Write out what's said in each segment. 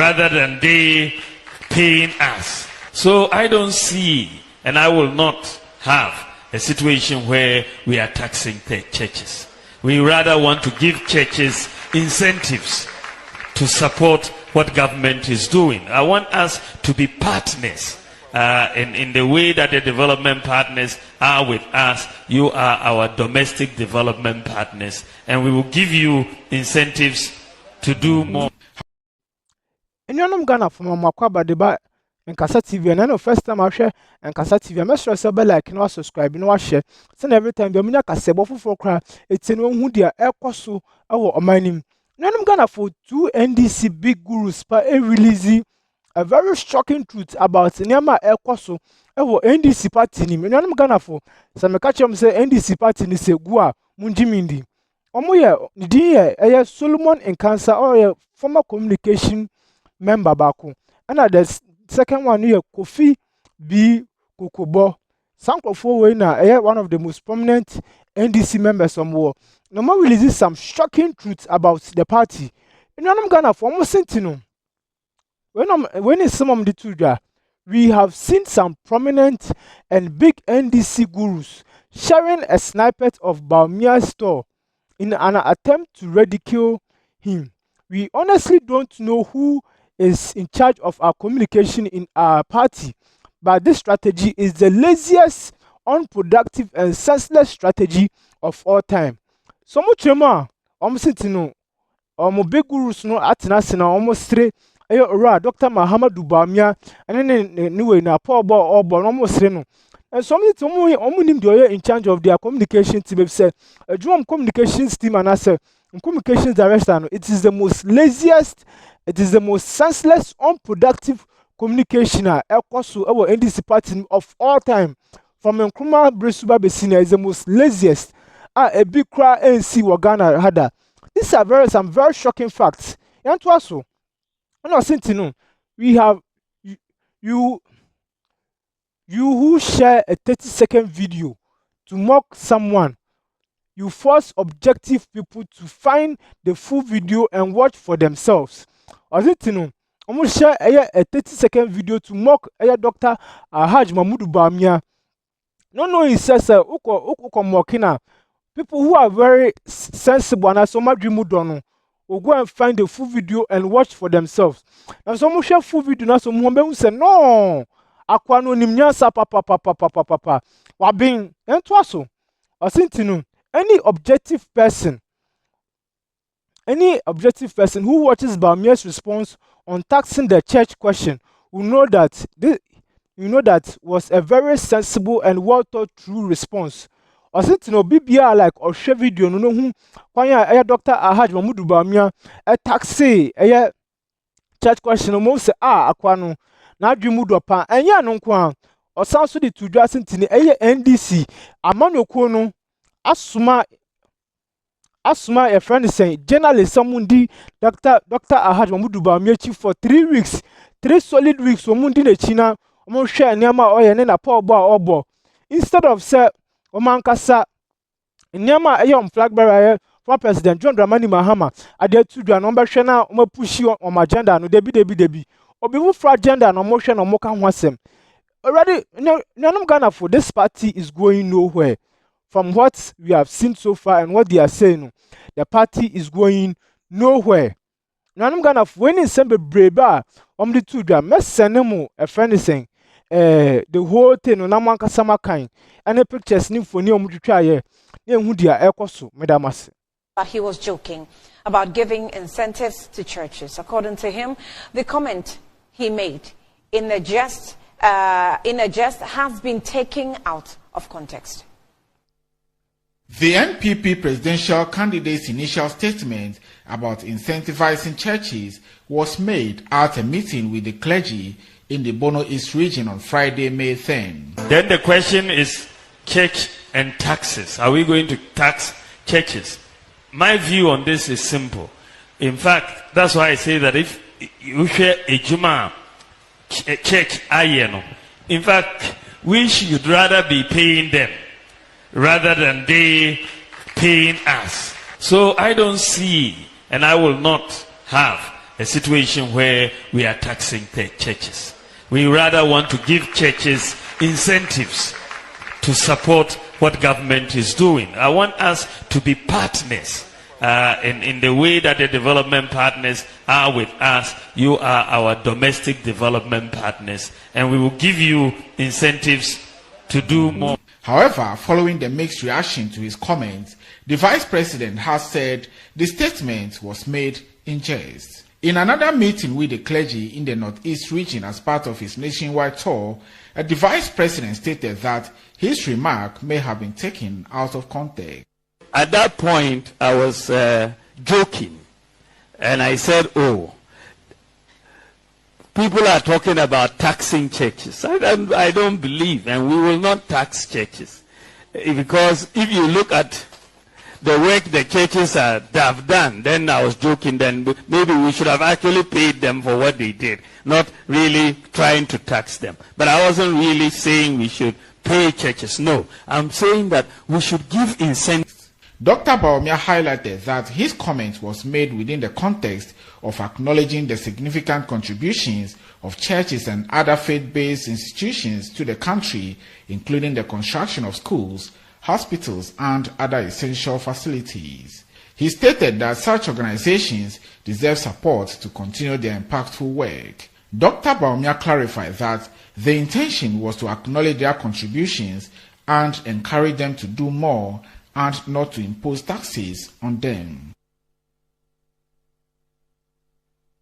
rather than they paying us. So I don't see, and I will not have a situation where we are taxing the churches. We rather want to give churches incentives to support what government is doing. I want us to be partners in the way that the development partners are with us. You are our domestic development partners, and we will give you incentives to do more. And you're Ghana from Makwaba deba and Kasa TV, and I know first time I share and Kasa TV. I'm sure so like no subscribe, no share. Send every time the Minya Kasebo for cry. It's in one who dear Ekosu our mining. None Ghana for 2 NDC big gurus by a release a very shocking truth about Nyama Ekosu our NDC party. None Ghana for some catch them say NDC party ni se gua Munjimindi. Omoye Dia Solomon and Cancer or former communication member Baku. And the second one here, Kofi B. Kukubo. Sankofo Wena, one of the most prominent NDC members on war. No more releases some shocking truths about the party. And I'm gonna for almost sentinel. When it's some of the two, we have seen some prominent and big NDC gurus sharing a snippet of Baumia's store in an attempt to ridicule him. We honestly don't know who is in charge of our communication in our party, but this strategy is the laziest, unproductive, and senseless strategy of all time. So much more, sitting no, big gurus no atinasina almost straight. Dr. Mahama Dubamia, and then anyway, na poor boy or born almost no. And some of them in charge of their communication team said, a drum communications team and I said, communications director, it is the most laziest, it is the most senseless, unproductive communication Ekosu our NDC party of all time. From Nkrumah Bresuba Besina is the most laziest. A big cry NC Wagana had. These are some very shocking facts. And to also, and I think to know, we have you who share a 30-second video to mock someone. You force objective people to find the full video and watch for themselves. I think to know, almost share a 30-second video to mock Dr. Haj Mahmoud Bamia. No, he says, Uko Mokina. People who are very sensible and so much will go and find the full video and watch for themselves. And some share full video now, some who say, no, Aquano Nimyasa papa. Wabing, and twaso. I think to know, any objective person who watches Bamia's response on taxing the church question will know that was a very sensible and well thought through response. I said to know BBR like or share video no who kwanya Dr. Ahaj Mahmoud Bamia a taxi church question no say akwano na adwemu pa enya no kwa o san so de to dwa sentini NDC amanoko no asuma a friend saying journalist someone Dr. Ahaj Mahmoud Bamia chief for 3 weeks 3 solid weeks omundi na china omo share niama oye ne na Paul Boy instead of say Omankasa Nyama on flag bearer for President John Dramani Mahama ade to dwa no behwe na o pushi on agenda no debi obiwu for agenda no mo hwe no mo ka ho asem already nyanum Ghana for this party is going nowhere. From what we have seen so far and what they are saying, the party is going nowhere. Nyanum Ghana for when in sembe breba the two dwa mesenemu a friend is saying the whole thing no namanka sama kind and the pictures ni for ni omutwa ye hu dia ekoso medamase. He was joking about giving incentives to churches. According to him, the comment he made in a jest has been taken out of context. The NPP presidential candidate's initial statement about incentivizing churches was made at a meeting with the clergy in the Bono East region on Friday, May 10. Then the question is church and taxes. Are we going to tax churches? My view on this is simple. In fact, that's why I say that if you share a Juma church, in fact, we should rather be paying them rather than they paying us. So I don't see, and I will not have a situation where we are taxing the churches. We rather want to give churches incentives to support what government is doing. I want us to be partners in the way that the development partners are with us. You are our domestic development partners, and we will give you incentives to do more. However, following the mixed reaction to his comments, the Vice President has said the statement was made in jest. In another meeting with the clergy in the Northeast region as part of his nationwide tour, the Vice President stated that his remark may have been taken out of context. At that point, I was joking, and I said, oh, people are talking about taxing churches. I don't believe, and we will not tax churches. Because if you look at the work the churches have done, then I was joking, then maybe we should have actually paid them for what they did, not really trying to tax them. But I wasn't really saying we should pay churches. No, I'm saying that we should give incentives. Dr. Bawumia highlighted that his comment was made within the context of acknowledging the significant contributions of churches and other faith-based institutions to the country, including the construction of schools, hospitals, and other essential facilities. He stated that such organizations deserve support to continue their impactful work. Dr. Bawumia clarified that the intention was to acknowledge their contributions and encourage them to do more and not to impose taxes on them.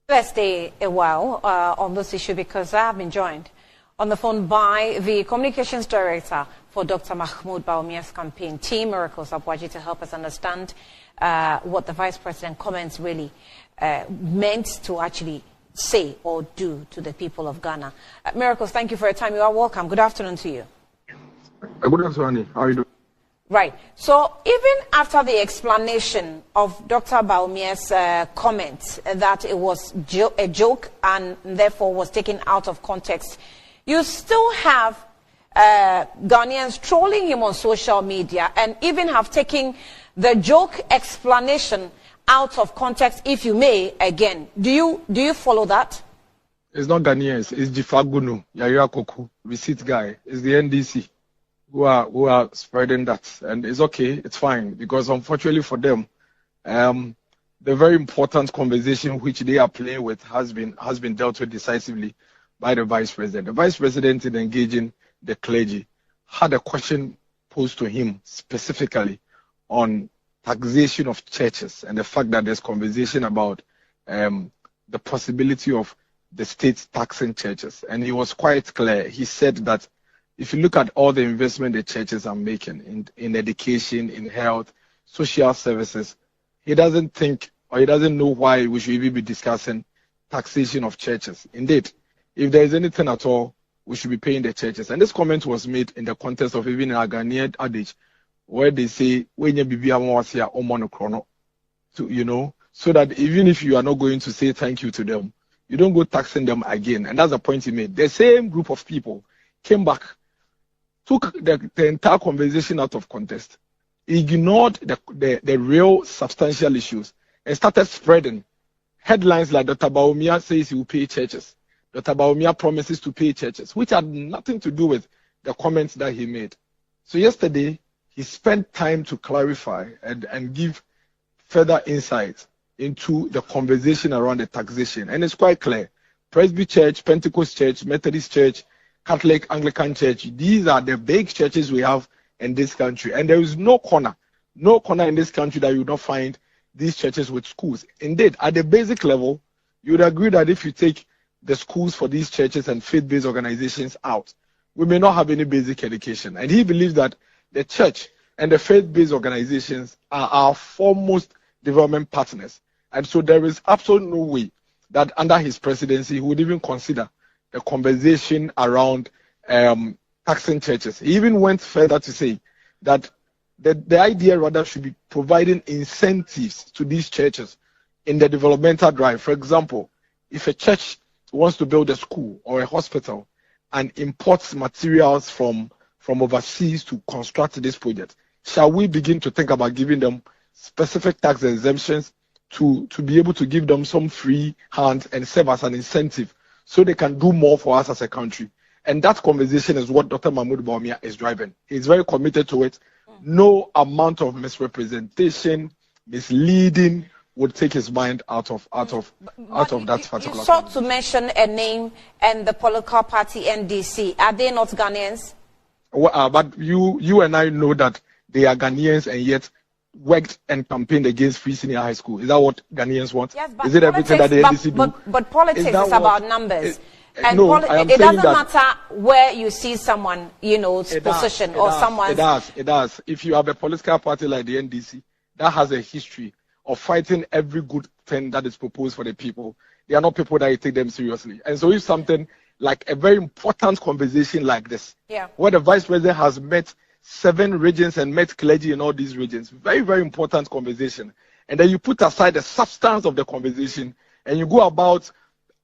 Let's stay a while on this issue because I have been joined on the phone by the Communications Director for Dr. Mahmoud Bawumia's campaign team, Miracles Abwaji, to help us understand what the Vice President comments really meant to actually say or do to the people of Ghana. Miracles, thank you for your time. You are welcome. Good afternoon to you. Good afternoon. How are you doing? Right. So even after the explanation of Dr. Bawumia's comment that it was a joke and therefore was taken out of context, you still have Ghanaians trolling him on social media and even have taken the joke explanation out of context, if you may, again. Do you follow that? It's not Ghanaians. It's Jifagunu, Yaya Koku, receipt guy. It's the NDC who are spreading that. And it's okay. It's fine. Because unfortunately for them, the very important conversation which they are playing with has been dealt with decisively by the Vice President. The Vice President, in engaging the clergy, had a question posed to him specifically on taxation of churches and the fact that there's conversation about the possibility of the state taxing churches. And he was quite clear. He said that if you look at all the investment the churches are making in education, in health, social services, he doesn't think or he doesn't know why we should even be discussing taxation of churches. Indeed, if there is anything at all, we should be paying the churches. And this comment was made in the context of even a Ghanaian adage where they say, when you be chrono, so that even if you are not going to say thank you to them, you don't go taxing them again. And that's the point he made. The same group of people came back, took the entire conversation out of context, ignored the real substantial issues, and started spreading headlines like Dr. Bawumia says he will pay churches. Dr. Bawumia promises to pay churches, which had nothing to do with the comments that he made. So yesterday, he spent time to clarify and give further insight into the conversation around the taxation. And it's quite clear. Presby Church, Pentecost Church, Methodist Church, Catholic, Anglican Church, these are the big churches we have in this country. And there is no corner in this country that you will not find these churches with schools. Indeed, at the basic level, you would agree that if you take the schools for these churches and faith-based organizations out, we may not have any basic education. And he believes that the church and the faith-based organizations are our foremost development partners. And so there is absolutely no way that under his presidency he would even consider the conversation around taxing churches. He even went further to say that the idea rather should be providing incentives to these churches in the developmental drive. For example, if a church wants to build a school or a hospital and imports materials from overseas to construct this project, shall we begin to think about giving them specific tax exemptions to be able to give them some free hands and serve as an incentive so they can do more for us as a country. And that conversation is what Dr. Mahmoud Bawumia is driving. He's very committed to it. No amount of misrepresentation, misleading would take his mind out of that particular. You sought to mention a name and the political party NDC. Are they not Ghanaians? Well, but you and I know that they are Ghanaians and yet worked and campaigned against Free Senior High School. Is that what Ghanaians want? Yes, but is it everything that the NDC do? But politics is about numbers. And no, it doesn't matter where you see someone, position or someone's... It does. If you have a political party like the NDC, that has a history of fighting every good thing that is proposed for the people. They are not people that you take them seriously. And so if something like a very important conversation like this, where the Vice President has met 7 regions and met clergy in all these regions, very, very important conversation. And then you put aside the substance of the conversation and you go about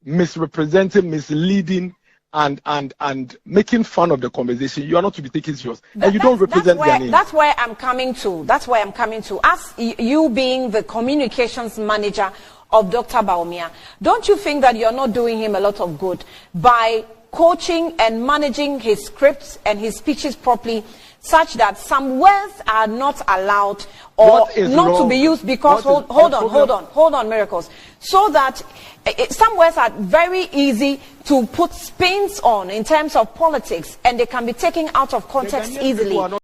misrepresenting, misleading, and making fun of the conversation. You are not to be taken serious, and you don't represent their name. That's where I'm coming to. As you being the communications manager of Dr. Bawumia, don't you think that you're not doing him a lot of good by coaching and managing his scripts and his speeches properly, such that some words are not allowed or not to be used because hold on, Miracles, so that some words are very easy to put spins on in terms of politics and they can be taken out of context easily.